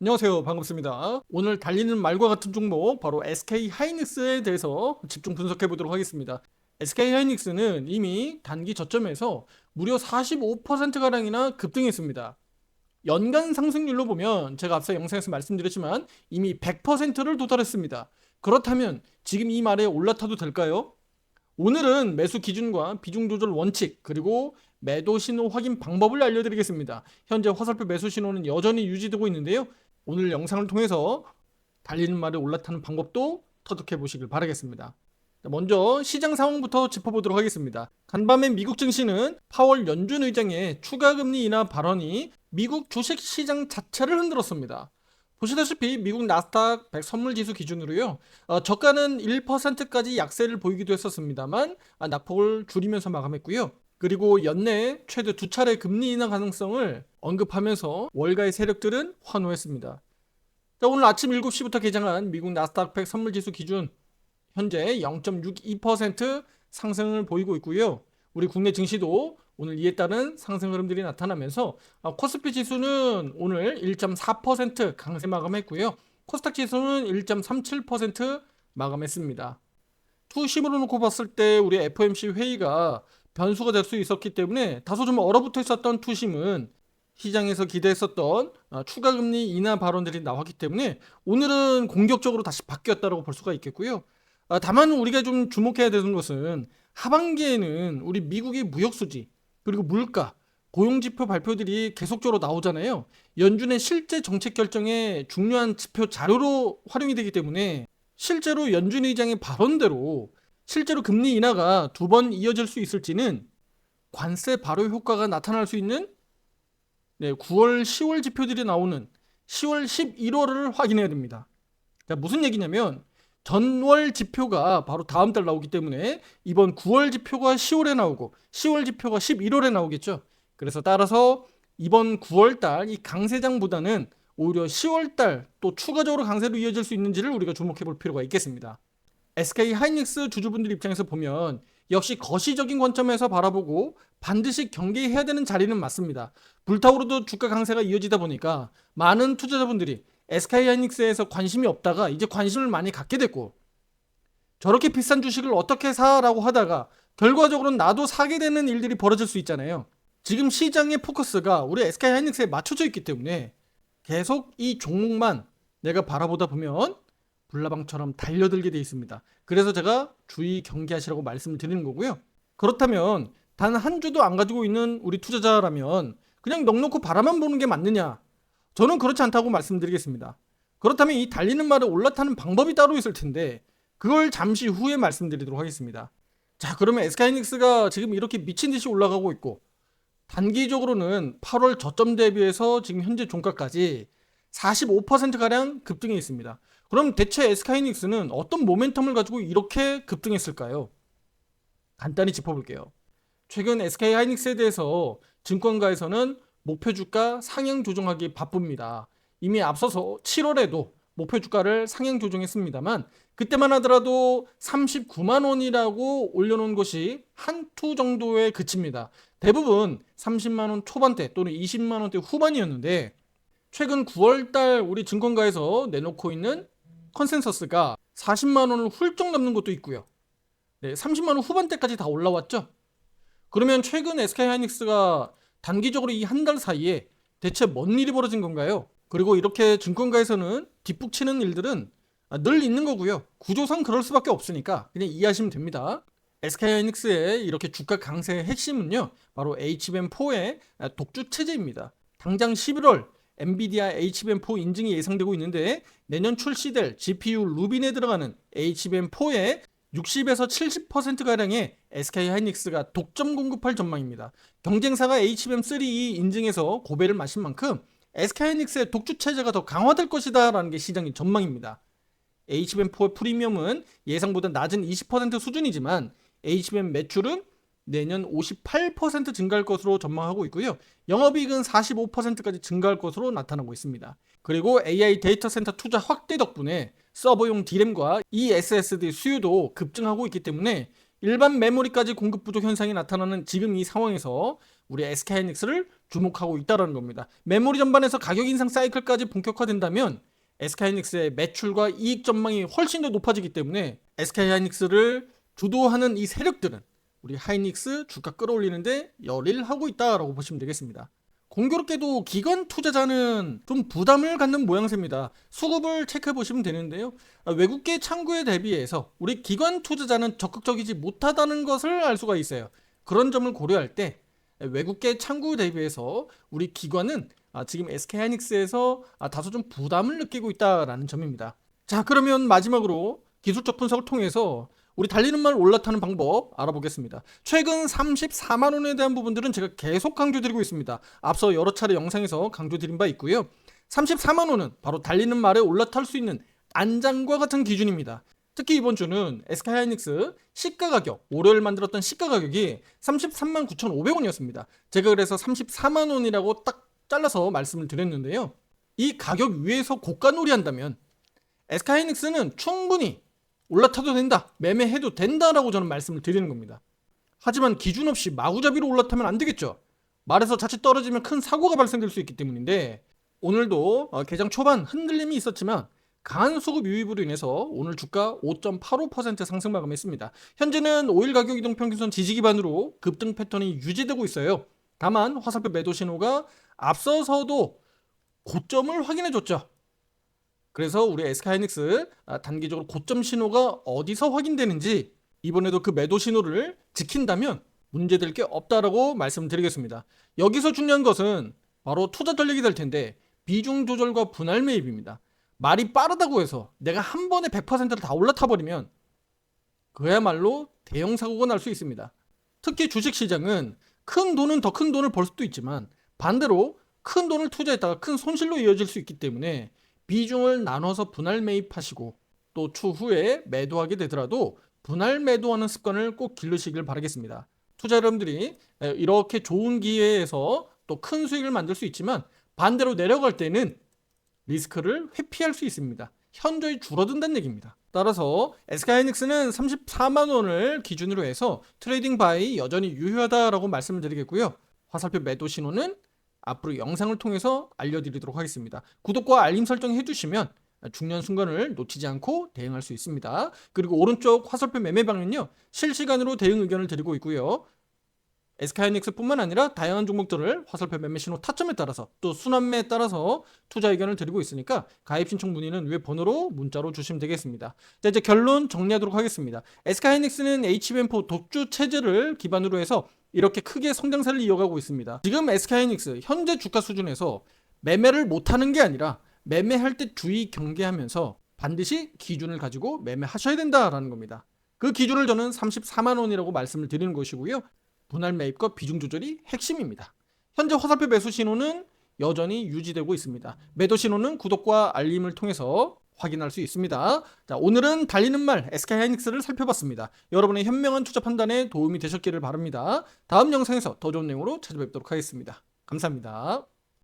안녕하세요. 반갑습니다. 오늘 달리는 말과 같은 종목 바로 SK 하이닉스에 대해서 집중 분석해 보도록 하겠습니다. SK 하이닉스는 이미 단기 저점에서 무려 45%가량이나 급등했습니다. 연간 상승률로 보면 제가 앞서 영상에서 말씀드렸지만 이미 100%를 도달했습니다. 그렇다면 지금 이 말에 올라타도 될까요? 오늘은 매수 기준과 비중 조절 원칙 그리고 매도 신호 확인 방법을 알려드리겠습니다. 현재 화살표 매수 신호는 여전히 유지되고 있는데요. 오늘 영상을 통해서 달리는 말에 올라타는 방법도 터득해 보시길 바라겠습니다. 먼저 시장 상황부터 짚어보도록 하겠습니다. 간밤에 미국 증시는 파월 연준 의장의 추가 금리 인하 발언이 미국 주식 시장 자체를 흔들었습니다. 보시다시피 미국 나스닥 100 선물 지수 기준으로요. 저가는 1%까지 약세를 보이기도 했었습니다만 낙폭을 줄이면서 마감했고요. 그리고 연내 최대 2차례 금리 인하 가능성을 언급하면서 월가의 세력들은 환호했습니다. 자, 오늘 아침 7시부터 개장한 미국 나스닥 100 선물 지수 기준 현재 0.62% 상승을 보이고 있고요. 우리 국내 증시도 오늘 이에 따른 상승 흐름들이 나타나면서 코스피 지수는 오늘 1.4% 강세 마감했고요. 코스닥 지수는 1.37% 마감했습니다. 투심으로 놓고 봤을 때 우리 FOMC 회의가 변수가 될 수 있었기 때문에 다소 좀 얼어붙어 있었던 투심은 시장에서 기대했었던 추가 금리 인하 발언들이 나왔기 때문에 오늘은 공격적으로 다시 바뀌었다고 볼 수가 있겠고요. 다만 우리가 좀 주목해야 되는 것은 하반기에는 우리 미국의 무역 수지 그리고 물가, 고용지표 발표들이 계속적으로 나오잖아요. 연준의 실제 정책 결정에 중요한 지표 자료로 활용이 되기 때문에 실제로 연준 의장의 발언대로 실제로 금리 인하가 2번 이어질 수 있을지는 관세 발효 효과가 나타날 수 있는 9월, 10월 지표들이 나오는 10월, 11월을 확인해야 됩니다. 자, 무슨 얘기냐면 전월 지표가 바로 다음 달 나오기 때문에 이번 9월 지표가 10월에 나오고 10월 지표가 11월에 나오겠죠. 그래서 따라서 이번 9월 달 이 강세장보다는 오히려 10월 달 또 추가적으로 강세로 이어질 수 있는지를 우리가 주목해 볼 필요가 있겠습니다. SK 하이닉스 주주분들 입장에서 보면 역시 거시적인 관점에서 바라보고 반드시 경계해야 되는 자리는 맞습니다. 불타오르도 주가 강세가 이어지다 보니까 많은 투자자분들이 SK 하이닉스에서 관심이 없다가 이제 관심을 많이 갖게 됐고, 저렇게 비싼 주식을 어떻게 사라고 하다가 결과적으로는 나도 사게 되는 일들이 벌어질 수 있잖아요. 지금 시장의 포커스가 우리 SK 하이닉스에 맞춰져 있기 때문에 계속 이 종목만 내가 바라보다 보면 불나방처럼 달려들게 돼 있습니다. 그래서 제가 주의 경계하시라고 말씀을 드리는 거고요. 그렇다면 단 한 주도 안 가지고 있는 우리 투자자라면 그냥 넋놓고 바라만 보는 게 맞느냐? 저는 그렇지 않다고 말씀드리겠습니다. 그렇다면 이 달리는 말에 올라타는 방법이 따로 있을 텐데 그걸 잠시 후에 말씀드리도록 하겠습니다. 자, 그러면 SK하이닉스가 지금 이렇게 미친 듯이 올라가고 있고 단기적으로는 8월 저점 대비해서 지금 현재 종가까지 45%가량 급등해 있습니다. 그럼 대체 SK하이닉스는 어떤 모멘텀을 가지고 이렇게 급등했을까요? 간단히 짚어볼게요. 최근 SK하이닉스에 대해서 증권가에서는 목표 주가 상향 조정하기 바쁩니다. 이미 앞서서 7월에도 목표 주가를 상향 조정했습니다만 그때만 하더라도 39만 원이라고 올려놓은 것이 한 투 정도에 그칩니다. 대부분 30만 원 초반대 또는 20만 원대 후반이었는데 최근 9월달 우리 증권가에서 내놓고 있는 컨센서스가 40만 원을 훌쩍 넘는 것도 있고요. 30만 원 후반대까지 다 올라왔죠. 그러면 최근 SK하이닉스가 단기적으로 이 한 달 사이에 대체 뭔 일이 벌어진 건가요? 그리고 이렇게 증권가에서는 뒷북 치는 일들은 늘 있는 거고요. 구조상 그럴 수밖에 없으니까 그냥 이해하시면 됩니다. SK하이닉스의 이렇게 주가 강세의 핵심은요, 바로 HBM4의 독주 체제입니다. 당장 11월 엔비디아 HBM4 인증이 예상되고 있는데 내년 출시될 GPU 루빈에 들어가는 HBM4의 60에서 70%가량의 SK하이닉스가 독점 공급할 전망입니다. 경쟁사가 HBM3 인증에서 고배를 마신 만큼 SK하이닉스의 독주 체제가 더 강화될 것이다 라는 게 시장의 전망입니다. HBM4의 프리미엄은 예상보다 낮은 20% 수준이지만 HBM 매출은 내년 58% 증가할 것으로 전망하고 있고요. 영업이익은 45%까지 증가할 것으로 나타나고 있습니다. 그리고 AI 데이터 센터 투자 확대 덕분에 서버용 D램과 eSSD 수요도 급증하고 있기 때문에 일반 메모리까지 공급 부족 현상이 나타나는 지금 이 상황에서 우리 SK하이닉스를 주목하고 있다는 겁니다. 메모리 전반에서 가격 인상 사이클까지 본격화된다면 SK하이닉스의 매출과 이익 전망이 훨씬 더 높아지기 때문에 SK하이닉스를 주도하는 이 세력들은 우리 하이닉스 주가 끌어올리는데 열일하고 있다라고 보시면 되겠습니다. 공교롭게도 기관 투자자는 좀 부담을 갖는 모양새입니다. 수급을 체크해 보시면 되는데요. 외국계 창구에 대비해서 우리 기관 투자자는 적극적이지 못하다는 것을 알 수가 있어요. 그런 점을 고려할 때 외국계 창구 대비해서 우리 기관은 지금 SK하이닉스에서 다소 좀 부담을 느끼고 있다라는 점입니다. 자, 그러면 마지막으로 기술적 분석을 통해서 우리 달리는 말 올라타는 방법 알아보겠습니다. 최근 34만원에 대한 부분들은 제가 계속 강조드리고 있습니다. 앞서 여러 차례 영상에서 강조드린 바 있고요. 34만원은 바로 달리는 말에 올라탈 수 있는 안장과 같은 기준입니다. 특히 이번 주는 SK하이닉스 시가 가격, 월요일 만들었던 시가 가격이 33만 9,500원이었습니다. 제가 그래서 34만원이라고 딱 잘라서 말씀을 드렸는데요. 이 가격 위에서 고가놀이 한다면 SK하이닉스는 충분히 올라타도 된다, 매매해도 된다라고 저는 말씀을 드리는 겁니다. 하지만 기준 없이 마구잡이로 올라타면 안 되겠죠. 말에서 자칫 떨어지면 큰 사고가 발생될 수 있기 때문인데, 오늘도 개장 초반 흔들림이 있었지만 강한 수급 유입으로 인해서 오늘 주가 5.85% 상승 마감했습니다. 현재는 5일 가격 이동 평균선 지지 기반으로 급등 패턴이 유지되고 있어요. 다만 화살표 매도 신호가 앞서서도 고점을 확인해줬죠. 그래서 우리 SK하이닉스 단기적으로 고점 신호가 어디서 확인되는지 이번에도 그 매도 신호를 지킨다면 문제될 게 없다라고 말씀드리겠습니다. 여기서 중요한 것은 바로 투자 전략이 될 텐데, 비중 조절과 분할 매입입니다. 말이 빠르다고 해서 내가 한 번에 100%를 다 올라타 버리면 그야말로 대형 사고가 날 수 있습니다. 특히 주식시장은 큰 돈은 더 큰 돈을 벌 수도 있지만 반대로 큰 돈을 투자했다가 큰 손실로 이어질 수 있기 때문에 비중을 나눠서 분할 매입하시고 또 추후에 매도하게 되더라도 분할 매도하는 습관을 꼭 기르시길 바라겠습니다. 투자 여러분들이 이렇게 좋은 기회에서 또 큰 수익을 만들 수 있지만 반대로 내려갈 때는 리스크를 회피할 수 있습니다. 현저히 줄어든다는 얘기입니다. 따라서 SK하이닉스는 34만원을 기준으로 해서 트레이딩 바이 여전히 유효하다라고 말씀을 드리겠고요. 화살표 매도 신호는 앞으로 영상을 통해서 알려드리도록 하겠습니다. 구독과 알림 설정 해주시면 중요한 순간을 놓치지 않고 대응할 수 있습니다. 그리고 오른쪽 화살표 매매방은요, 실시간으로 대응 의견을 드리고 있고요. SK하이닉스뿐만 아니라 다양한 종목들을 화살표 매매 신호 타점에 따라서 또 순환매에 따라서 투자 의견을 드리고 있으니까 가입 신청 문의는 위에 번호로 문자로 주시면 되겠습니다. 자, 이제 결론 정리하도록 하겠습니다. SK하이닉스는 HBM4 독주 체제를 기반으로 해서 이렇게 크게 성장세를 이어가고 있습니다. 지금 SK하이닉스 현재 주가 수준에서 매매를 못하는 게 아니라 매매할 때 주의 경계하면서 반드시 기준을 가지고 매매하셔야 된다라는 겁니다. 그 기준을 저는 34만원이라고 말씀을 드리는 것이고요. 분할 매입과 비중 조절이 핵심입니다. 현재 화살표 매수 신호는 여전히 유지되고 있습니다. 매도 신호는 구독과 알림을 통해서 확인할 수 있습니다. 자, 오늘은 달리는 말 SK하이닉스를 살펴봤습니다. 여러분의 현명한 투자 판단에 도움이 되셨기를 바랍니다. 다음 영상에서 더 좋은 내용으로 찾아뵙도록 하겠습니다. 감사합니다.